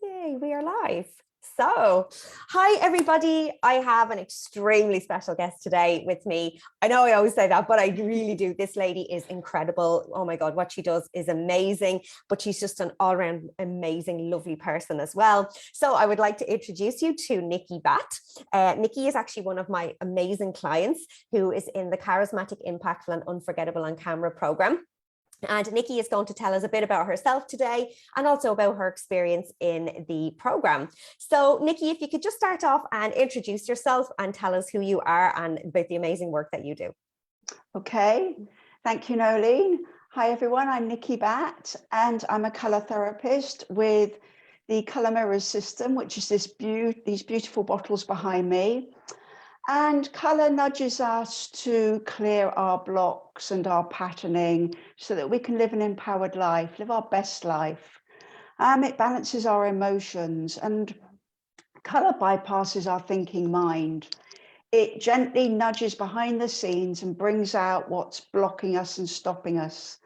Yay, we are live. So, hi everybody. I have an extremely special guest today with me. I know I always say that, but I really do. This lady is incredible. Oh my God, what she does is amazing, but she's just an all-around amazing, lovely person as well. So I would like to introduce you to Nicky Batt. Nikki is actually one of my amazing clients who is in the Charismatic, Impactful and Unforgettable on Camera program. And Nikki is going to tell us a bit about herself today and also about her experience in the program. So Nikki, if you could just start off and introduce yourself and tell us who you are and about the amazing work that you do. Okay, thank you, Nolene. Hi everyone, I'm Nicky Batt and I'm a colour therapist with the Colour Mirrors system, which is these beautiful bottles behind me. And colour nudges us to clear our blocks and our patterning so that we can live an empowered life, live our best life. It balances our emotions, and colour bypasses our thinking mind. It gently nudges behind the scenes and brings out what's blocking us and stopping us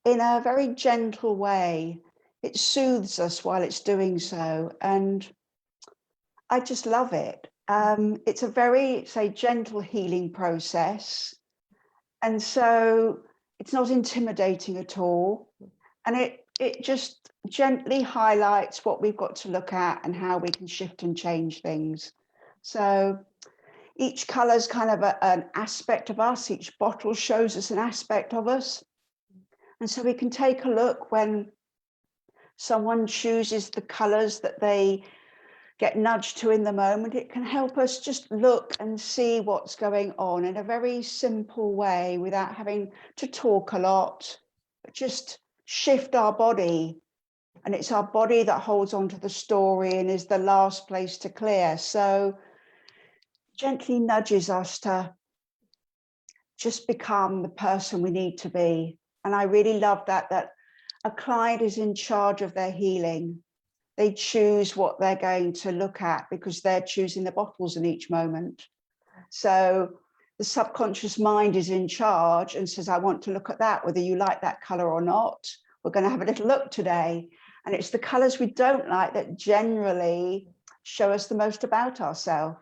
in a very gentle way. It soothes us while it's doing so, and I just love it. It's a very, say, gentle healing process. And so it's not intimidating at all. And it just gently highlights what we've got to look at and how we can shift and change things. So each color is kind of an aspect of us. Each bottle shows us an aspect of us. And so we can take a look when someone chooses the colors that they get nudged to in the moment. It can help us just look and see what's going on in a very simple way without having to talk a lot, but just shift our body. And it's our body that holds on to the story and is the last place to clear. So gently nudges us to just become the person we need to be. And I really love that a client is in charge of their healing. They choose what they're going to look at because they're choosing the bottles in each moment. So the subconscious mind is in charge and says, I want to look at that, whether you like that color or not. We're going to have a little look today. And it's the colors we don't like that generally show us the most about ourselves.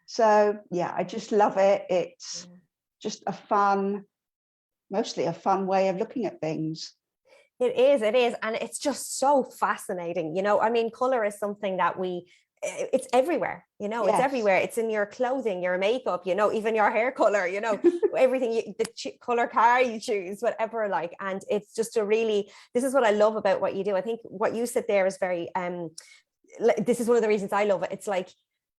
So yeah, I just love it. It's just mostly a fun way of looking at things. It is. And it's just so fascinating. You know, I mean, color is something that it's everywhere, you know, it's everywhere. It's in your clothing, your makeup, you know, even your hair color, you know, everything, the color car you choose, whatever, like, and it's just this is what I love about what you do. I think what you said there is very, this is one of the reasons I love it. It's like,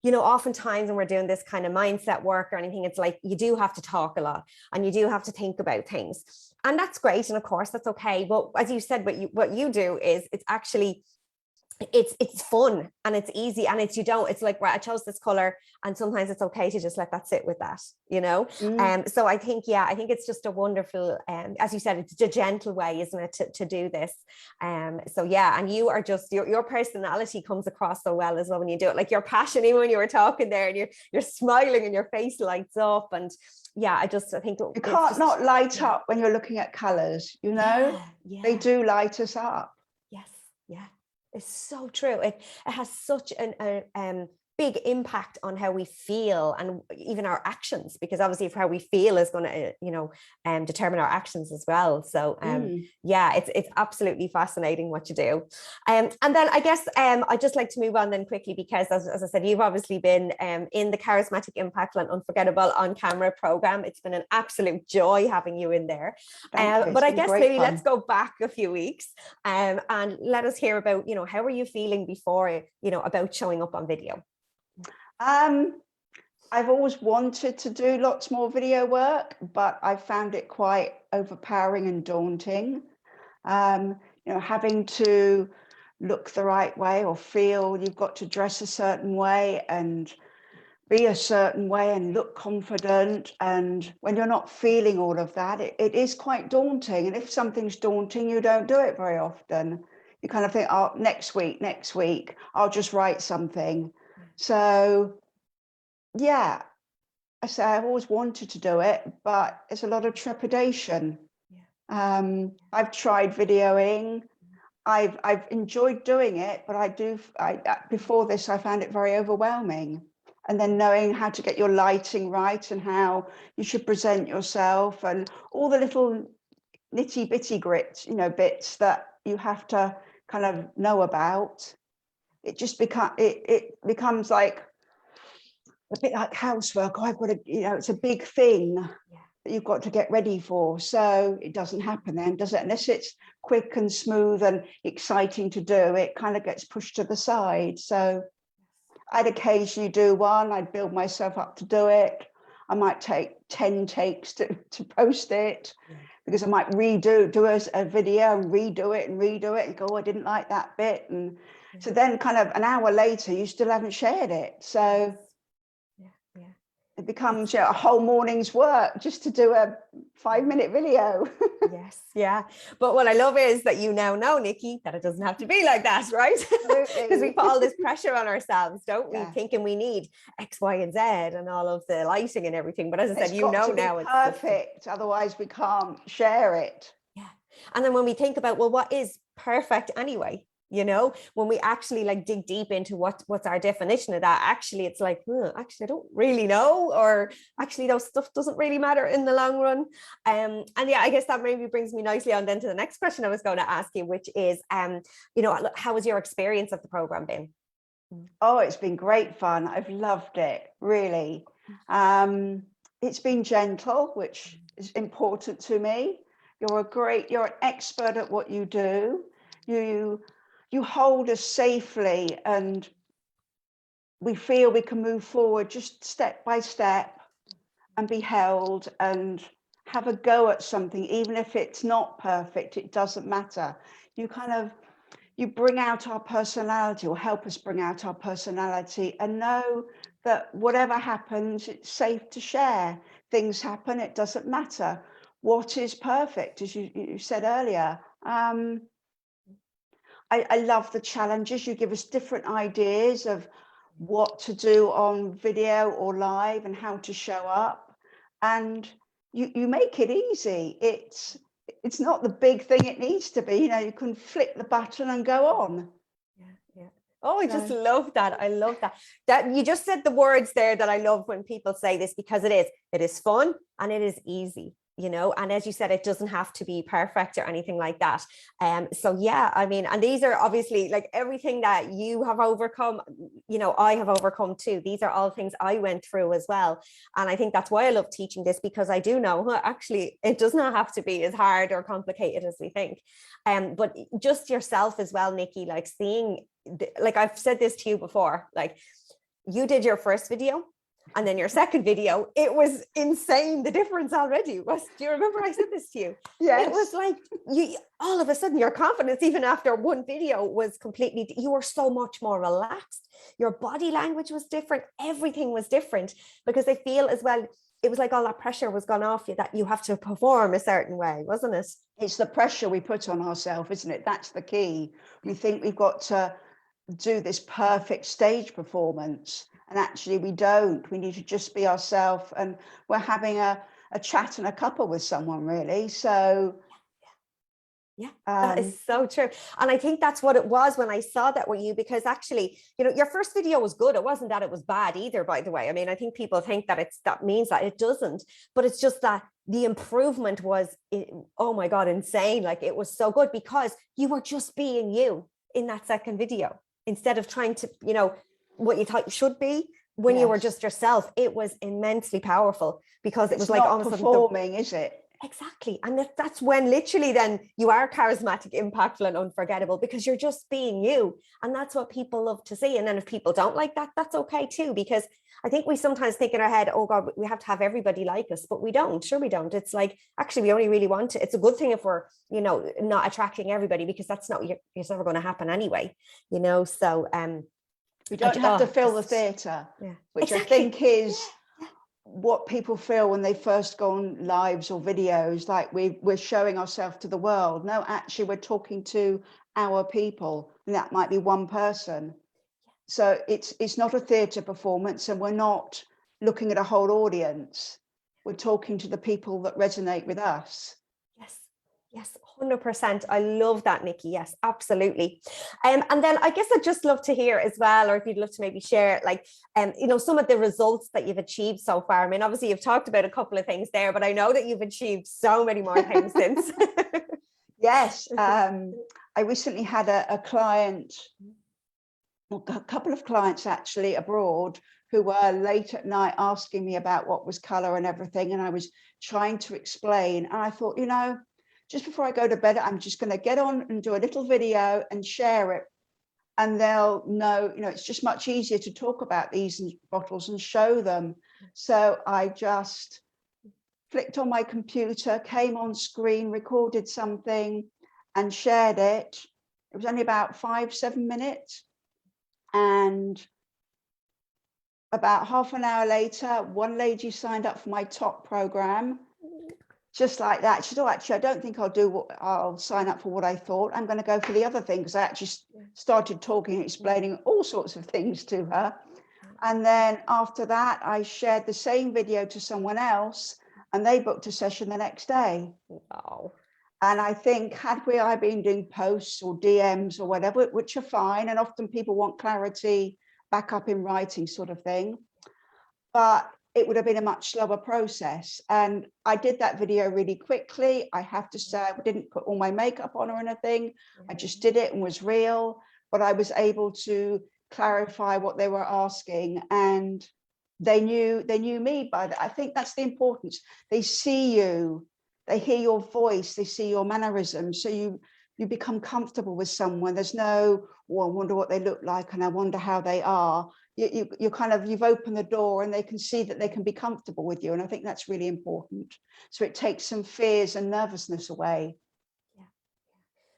you know, oftentimes when we're doing this kind of mindset work or anything, it's like you do have to talk a lot and you do have to think about things. And that's great. And of course, that's okay. But as you said, what you do is it's actually it's fun and it's easy and it's like, right, I chose this color and sometimes it's okay to just let that sit with that, you know. So I think it's just a wonderful, as you said, it's a gentle way, isn't it, to do this. So yeah, and you are just your personality comes across so well as well when you do it, like your passion, even when you were talking there and you're smiling and your face lights up. And yeah, I think you can't not light up when you're looking at colors, you know. They do light us up. Yeah, it's so true. It has such a big impact on how we feel and even our actions, because obviously if how we feel is going to, you know, determine our actions as well. So yeah, it's absolutely fascinating what you do. And then I guess I'd just like to move on then quickly, because as I said, you've obviously been in the Charismatic, Impactful and Unforgettable on Camera program. It's been an absolute joy having you in there. But I guess maybe let's go back a few weeks and let us hear about, you know, how were you feeling before, you know, about showing up on video? I've always wanted to do lots more video work, but I found it quite overpowering and daunting. You know, having to look the right way or feel you've got to dress a certain way and be a certain way and look confident. And when you're not feeling all of that, it is quite daunting. And if something's daunting, you don't do it very often. You kind of think, oh, next week, I'll just write something. So yeah, I say I've always wanted to do it, but it's a lot of trepidation. I've tried videoing. I've enjoyed doing it, but before this, I found it very overwhelming. And then knowing how to get your lighting right and how you should present yourself and all the little nitty bitty bits that you have to kind of know about. It just becomes like a bit like housework. Oh, I've got to, it's a big thing that you've got to get ready for. So it doesn't happen then, does it? Unless it's quick and smooth and exciting to do, it kind of gets pushed to the side. So I'd occasionally do one, I'd build myself up to do it. I might take 10 takes to post it, because I might do a video and redo it and go, oh, I didn't like that bit. And so then kind of an hour later, you still haven't shared it. So it becomes a whole morning's work just to do a 5-minute video. Yes, yeah. But what I love is that you now know, Nikki, that it doesn't have to be like that, right? Because we put all this pressure on ourselves, don't we? Thinking we need X, Y, and Z and all of the lighting and everything. But as I said, you know now it's perfect. Otherwise, we can't share it. Yeah. And then when we think about, well, what is perfect anyway? When we actually like dig deep into what's our definition of that, actually it's like, actually I don't really know, or actually those stuff doesn't really matter in the long run. And yeah, I guess that maybe brings me nicely on then to the next question I was going to ask you, which is, how has your experience of the program been? Oh, it's been great fun. I've loved it, really. It's been gentle, which is important to me. You're an expert at what you do. You hold us safely, and we feel we can move forward just step by step and be held and have a go at something. Even if it's not perfect, it doesn't matter. You bring out our personality, or help us bring out our personality, and know that whatever happens, it's safe to share. Things happen, it doesn't matter. What is perfect, as you said earlier. I love the challenges. You give us different ideas of what to do on video or live and how to show up. And you make it easy. It's not the big thing it needs to be. You can flick the button and go on. Yeah. Oh, I just love that. I love that you just said the words there that I love when people say this, because it is fun and it is easy. And as you said, it doesn't have to be perfect or anything like that. So yeah, I mean, and these are obviously like everything that you have overcome, I have overcome too. These are all things I went through as well. And I think that's why I love teaching this, because I do know actually it does not have to be as hard or complicated as we think. But just yourself as well, Nikki, like seeing, like I've said this to you before, like you did your first video, and then your second video, it was insane. The difference already do you remember I said this to you? Yes. It was like all of a sudden your confidence, even after one video, was completely, you were so much more relaxed. Your body language was different. Everything was different, because I feel as well, it was like all that pressure was gone off you, that you have to perform a certain way, wasn't it? It's the pressure we put on ourselves, isn't it? That's the key. We think we've got to do this perfect stage performance. And actually we don't. We need to just be ourselves, and we're having a chat and a cuppa with someone, really. So yeah, that is so true. And I think that's what it was when I saw that with you, because actually, your first video was good. It wasn't that it was bad either, by the way. I mean, I think people think that that means that it doesn't, but it's just that the improvement was, oh my God, insane. Like it was so good, because you were just being you in that second video, instead of trying to, what you thought you should be when you were just yourself. It was immensely powerful, because it was like almost performing, is it? Exactly. And that's when literally then you are charismatic, impactful, and unforgettable, because you're just being you. And that's what people love to see. And then if people don't like that, that's okay too, because I think we sometimes think in our head, oh God, we have to have everybody like us, but we don't. Sure, we don't. It's like, actually, we only really want to. It's a good thing if we're, not attracting everybody, because that's not, it's never going to happen anyway, so we don't have to fill the theatre, which exactly. I think is what people feel when they first go on lives or videos, like we're showing ourselves to the world. No, actually, we're talking to our people, and that might be one person. So it's not a theatre performance, and we're not looking at a whole audience. We're talking to the people that resonate with us. Yes. Yes, 100%. I love that, Nikki. Yes, absolutely. And then I guess I'd just love to hear as well, or if you'd love to maybe share, like, some of the results that you've achieved so far. I mean, obviously you've talked about a couple of things there, but I know that you've achieved so many more things since. Yes. I recently had a client, well, a couple of clients actually abroad, who were late at night asking me about what was color and everything. And I was trying to explain. And I thought, just before I go to bed, I'm just going to get on and do a little video and share it. And they'll know, it's just much easier to talk about these bottles and show them. So I just flicked on my computer, came on screen, recorded something and shared it. It was only about 5-7 minutes. And about half an hour later, one lady signed up for my top program. Just like that. She said, oh, actually, I don't think I'll sign up for what I thought. I'm going to go for the other thing, because I actually started talking and explaining all sorts of things to her. And then after that, I shared the same video to someone else, and they booked a session the next day. Wow. And I think had I been doing posts or DMs or whatever, which are fine, and often people want clarity back up in writing sort of thing, but it would have been a much slower process. And I did that video really quickly. I have to say, I didn't put all my makeup on or anything. I just did it and was real, but I was able to clarify what they were asking, and they knew me by that. I think that's the importance. They see you, they hear your voice, they see your mannerisms. So you become comfortable with someone. There's no, oh, I wonder what they look like and I wonder how they are. You've opened the door and they can see that they can be comfortable with you. And I think that's really important. So it takes some fears and nervousness away. Yeah.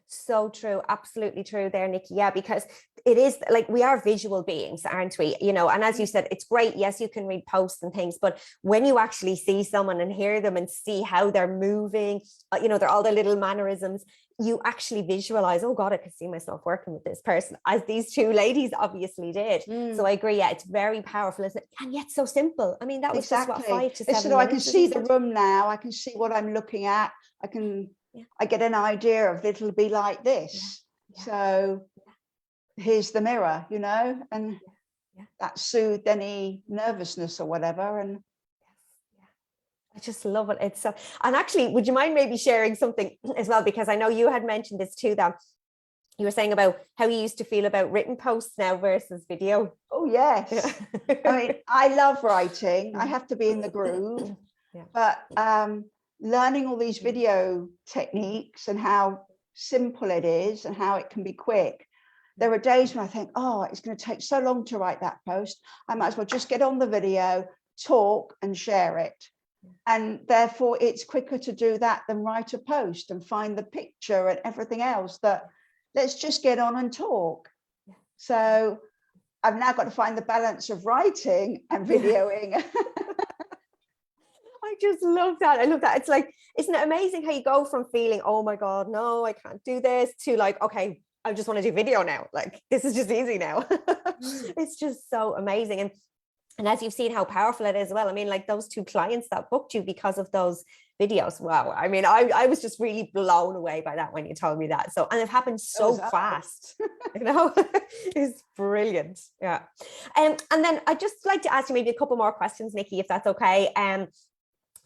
So true. Absolutely true there, Nikki. Yeah, because it is like, we are visual beings, aren't we? And as you said, it's great. Yes, you can read posts and things, but when you actually see someone and hear them and see how they're moving, they're all their little mannerisms, you actually visualize, oh God, I could see myself working with this person, as these two ladies obviously did. So I agree. Yeah, it's very powerful, isn't it? And yet so simple. I mean, that was exactly. Just what, 5 to 7 so minutes. I can see the room now. I can see what I'm looking at. I get an idea of it'll be like this. So here's the mirror, and that soothed any nervousness or whatever. And I just love it. It's so, and actually, would you mind maybe sharing something as well? Because I know you had mentioned this too, that you were saying about how you used to feel about written posts now versus video. Oh, yes. I mean, I love writing. I have to be in the groove. But learning all these video techniques and how simple it is and how it can be quick. There are days when I think, oh, it's going to take so long to write that post. I might as well just get on the video, talk and share it. And therefore, it's quicker to do that than write a post and find the picture and everything else. That let's just get on and talk. So I've now got to find the balance of writing and videoing. I just love that. I love that. It's like, isn't it amazing how you go from feeling, oh my God, no, I can't do this, to like, okay, I just want to do video now. Like, this is just easy now. It's just so amazing. And as you've seen how powerful it is as well. I mean, like those 2 clients that booked you because of those videos. Wow. I mean, I was just really blown away by that when you told me that. So, and it happened so fast, it's brilliant. Yeah. And then I'd just like to ask you maybe a couple more questions, Nikki, if that's okay.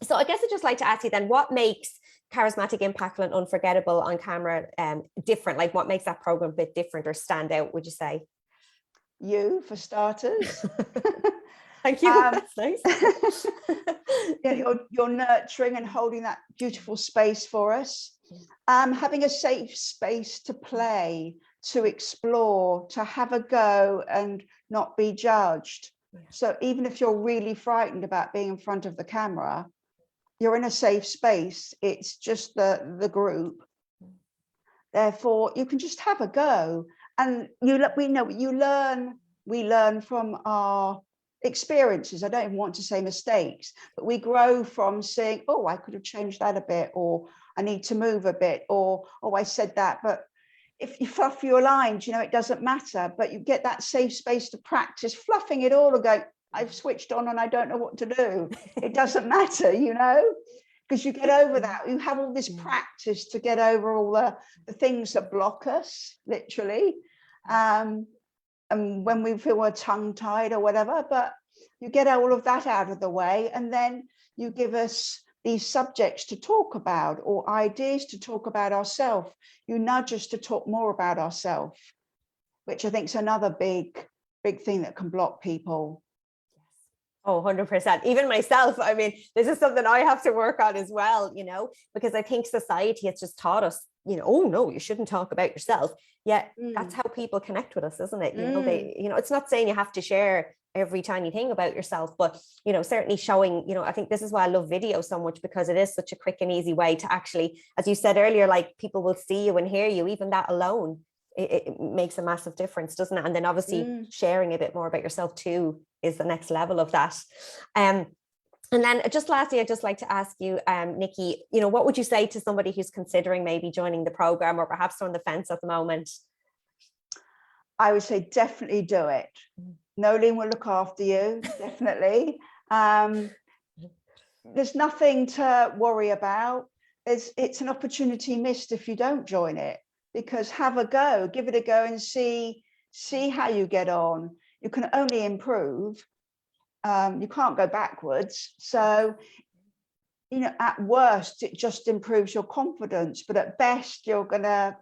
So I guess I'd just like to ask you then, what makes Charismatic, Impactful and Unforgettable on camera different? Like, what makes that program a bit different or stand out, would you say? You, for starters. Thank you. That's nice. You're nurturing and holding that beautiful space for us. Having a safe space to play, to explore, to have a go and not be judged. So even if you're really frightened about being in front of the camera, you're in a safe space. It's just the group. Therefore, you can just have a go. And we learn from our experiences. I don't even want to say mistakes, but we grow from saying, oh, I could have changed that a bit, or I need to move a bit, or, oh, I said that. But if you fluff your lines, it doesn't matter, but you get that safe space to practice fluffing it all and go, I've switched on and I don't know what to do. It doesn't matter, because you get over that. You have all this practice to get over all the things that block us, literally. And when we feel we're tongue-tied or whatever, but you get all of that out of the way, and then you give us these subjects to talk about or ideas to talk about ourselves. You nudge us to talk more about ourselves, which I think is another big thing that can block people. Oh, 100%. Even myself. I mean, this is something I have to work on as well, you know, because I think society has just taught us, you know, oh no, you shouldn't talk about yourself. Yet that's how people connect with us, isn't it? You know, it's not saying you have to share every tiny thing about yourself, but, you know, certainly showing, you know, I think this is why I love video so much, because it is such a quick and easy way to actually, as you said earlier, like people will see you and hear you. Even that alone, it makes a massive difference, doesn't it? And then obviously sharing a bit more about yourself too is the next level of that. And then just lastly, I'd just like to ask you, Nikki, you know, what would you say to somebody who's considering maybe joining the program, or perhaps on the fence at the moment? I would say definitely do it. Nolene will look after you, definitely. There's nothing to worry about. It's an opportunity missed if you don't join it, because have a go, give it a go and see how you get on. You can only improve. You can't go backwards. So, you know, at worst, it just improves your confidence, but at best, you're going to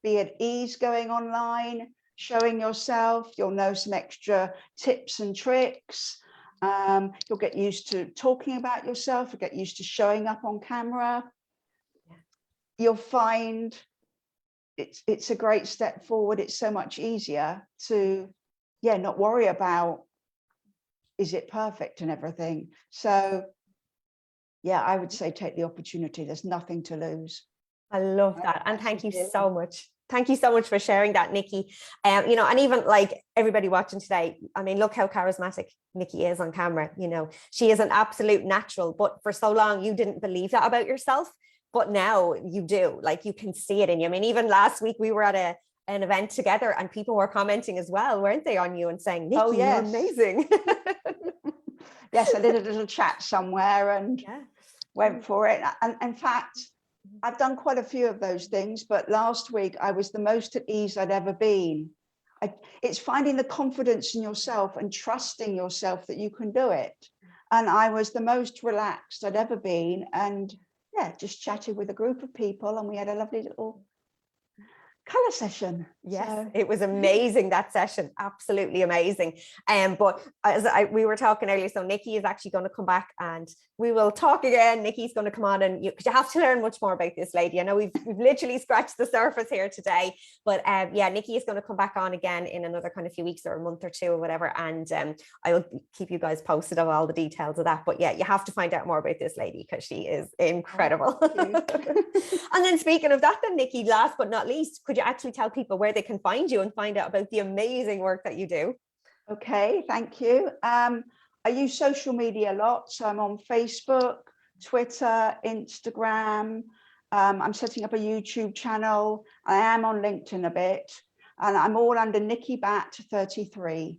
be at ease going online, showing yourself. You'll know some extra tips and tricks. You'll get used to talking about yourself. You'll get used to showing up on camera. You'll find it's a great step forward. It's so much easier to, not worry about, is it perfect and everything. So, I would say take the opportunity. There's nothing to lose. I love that. And thank you so much. Thank you so much for sharing that, Nikki. You know, and even like everybody watching today, I mean, look how charismatic Nikki is on camera. You know, she is an absolute natural, but for so long you didn't believe that about yourself, but now you do. Like, you can see it in you. I mean, even last week we were at an event together and people were commenting as well, weren't they, on you and saying, Nikki, oh, yes, you're amazing. Yes, I did a little chat somewhere and went for it. And in fact, I've done quite a few of those things, but last week I was the most at ease I'd ever been. It's finding the confidence in yourself and trusting yourself that you can do it. And I was the most relaxed I'd ever been. And just chatted with a group of people and we had a lovely little color session. Yes, it was amazing, that session, absolutely amazing. But as we were talking earlier, so Nikki is actually going to come back and we will talk again. Nikki's going to come on, and you have to learn much more about this lady. I know we've literally scratched the surface here today, but Nikki is going to come back on again in another kind of few weeks or a month or two or whatever, and I will keep you guys posted of all the details of that. But you have to find out more about this lady because she is incredible. And then speaking of that, then Nikki, last but not least, could you actually tell people where they can find you and find out about the amazing work that you do? Okay, thank you. I use social media a lot, so I'm on Facebook, Twitter, Instagram. I'm setting up a YouTube channel. I am on LinkedIn a bit, and I'm all under Nicky Batt 33. Okay,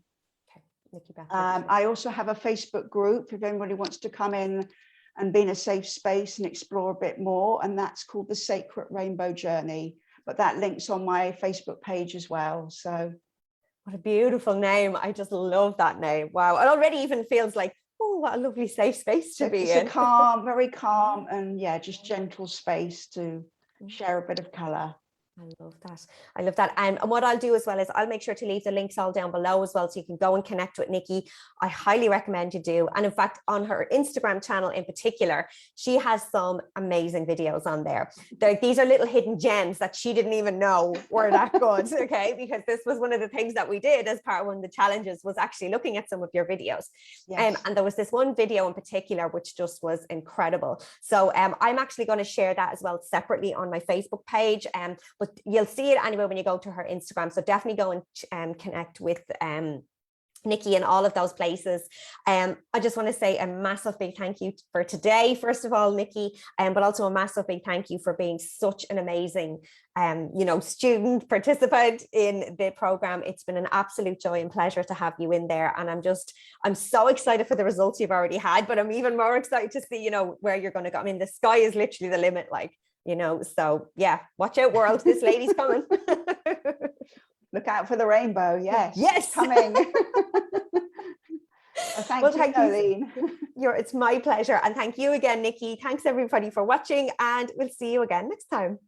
Nicky Batt 33. I also have a Facebook group if anybody wants to come in and be in a safe space and explore a bit more, and that's called the Sacred Rainbow Journey. But that links on my Facebook page as well. So, what a beautiful name. I just love that name. Wow. It already even feels like, oh, what a lovely safe space to be in. It's a calm, very calm and just gentle space to share a bit of color. I love that. I love that. And what I'll do as well is I'll make sure to leave the links all down below as well, so you can go and connect with Nikki. I highly recommend you do. And in fact, on her Instagram channel in particular, she has some amazing videos on there. These are little hidden gems that she didn't even know were that good. Okay, because this was one of the things that we did as part of one of the challenges, was actually looking at some of your videos. Yes. And there was this one video in particular which just was incredible. So I'm actually going to share that as well separately on my Facebook page. But you'll see it anyway when you go to her Instagram. So definitely go and connect with Nikki in all of those places. I just want to say a massive big thank you for today, first of all, Nikki, but also a massive big thank you for being such an amazing student participant in the program. It's been an absolute joy and pleasure to have you in there. And I'm so excited for the results you've already had, but I'm even more excited to see, where you're going to go. I mean, the sky is literally the limit, so yeah, watch out, world. This lady's coming. Look out for the rainbow. Yes. Yes. Coming. Thank you, Nolene. It's my pleasure. And thank you again, Nikki. Thanks everybody for watching, and we'll see you again next time.